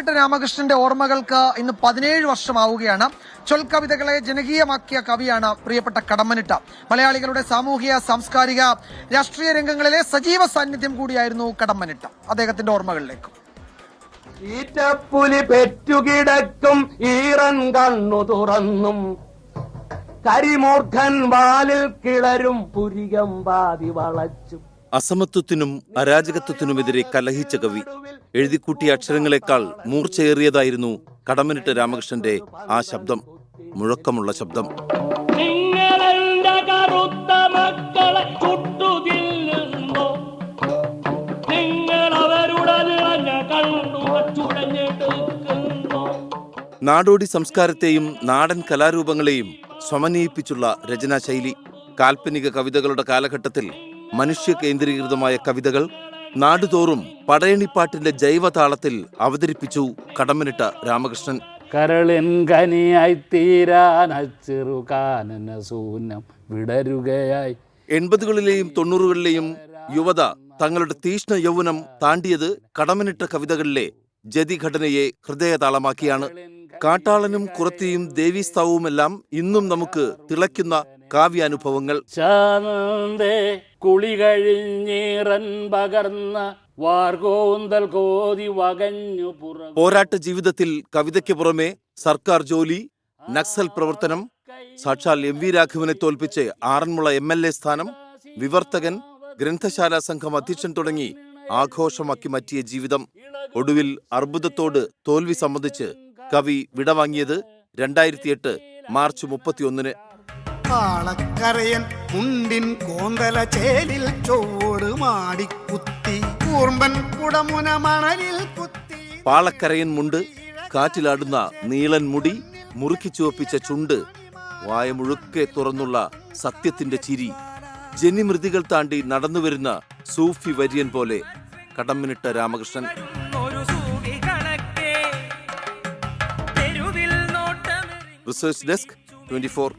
കടമ്മനിട്ട രാമകൃഷ്ണന്റെ ഓർമ്മകൾക്ക് ഇന്ന് 17 വർഷമാവുകയാണ്. ചൊൽക്കവിതകളെ ജനകീയമാക്കിയ കവിയാണ് പ്രിയപ്പെട്ട കടമ്മനിട്ട. മലയാളികളുടെ സാമൂഹിക, സാംസ്കാരിക, രാഷ്ട്രീയ രംഗങ്ങളിലെ സജീവ സാന്നിധ്യം കൂടിയായിരുന്നു കടമ്മനിട്ട. അദ്ദേഹത്തിന്റെ ഓർമ്മകളിലേക്ക്. ഈറ്റപ്പുലി പെറ്റുകിടക്കും ഈറൻ കണ്ണു തുറന്നും കരിമൂർഖൻ വാലിൽ കിളരും പുരികം പാതി വളച്ചും. അസമത്വത്തിനും അരാജകത്വത്തിനുമെതിരെ കലഹിച്ച കവി. എഴുതിക്കൂട്ടിയ അക്ഷരങ്ങളെക്കാൾ മൂർച്ചയേറിയതായിരുന്നു കടമ്മനിട്ട രാമകൃഷ്ണന്റെ ആ ശബ്ദം, മുഴക്കമുള്ള ശബ്ദം. നാടോടി സംസ്കാരത്തെയും നാടൻ കലാരൂപങ്ങളെയും സമന്വയിപ്പിച്ചുള്ള രചനാശൈലി. കാൽപ്പനിക കവിതകളുടെ കാലഘട്ടത്തിൽ മനുഷ്യ കേന്ദ്രീകൃതമായ കവിതകൾ നാടുതോറും പടയണിപ്പാട്ടിന്റെ ജൈവതാളത്തിൽ അവതരിപ്പിച്ചു കടമ്മനിട്ട രാമകൃഷ്ണൻ. കരളിൻ കനിയായി തീരാനച്ചെറുകാനന ശൂന്യം വിടരുകയായി. 80കളിലെയും 90കളിലെയും യുവത തങ്ങളുടെ തീഷ്ണ യൗവനം താണ്ടിയത് കടമ്മനിട്ട കവിതകളിലെ ജതിഘടനയെ ഹൃദയതാളമാക്കിയാണ്. കാട്ടാളനും കുറത്തിയും ദേവീസ്താവുമെല്ലാം ഇന്നും നമുക്ക് തിളയ്ക്കുന്ന കാവ്യാനുഭവങ്ങൾ. കുളി കഴിഞ്ഞീറൻ പകർന്ന വാർഗോന്തൽ കോതി വകഞ്ഞു പോരാട്ട ജീവിതത്തിൽ കവിതയ്ക്ക് പുറമെ സർക്കാർ ജോലി, നക്സൽ പ്രവർത്തനം, സാക്ഷാൽ MV രാഘവനെ തോൽപ്പിച്ച് ആറന്മുള MLA സ്ഥാനം, വിവർത്തകൻ, ഗ്രന്ഥശാല സംഘം അധ്യക്ഷൻ തുടങ്ങി ആഘോഷമാക്കി മാറ്റിയ ജീവിതം. ഒടുവിൽ അർബുദത്തോട് തോൽവി സംബന്ധിച്ച് കവി വിടവാങ്ങിയത് 2008 മാർച്ച് 31. പാളക്കരയൻ കുണ്ടിൻ കോന്തല ചേലിൽ ചൊവ്വോട് മാടിക്കുത്തി കൂർമ്പൻ കുടമുന മണലിൽ കുത്തി. പാളക്കരയൻ മുണ്ട്, കാറ്റിലാടുന്ന നീളൻ മുടി, മുറുക്കി ചുവപ്പിച്ച ചുണ്ട്, വായ മുഴുക്കെ തുറന്നുള്ള സത്യത്തിന്റെ ചിരി, ജനിമൃതികൾ താണ്ടി നടന്നുവരുന്ന സൂഫി വര്യൻ പോലെ കടമ്മനിട്ട രാമകൃഷ്ണൻ. Research desk 24.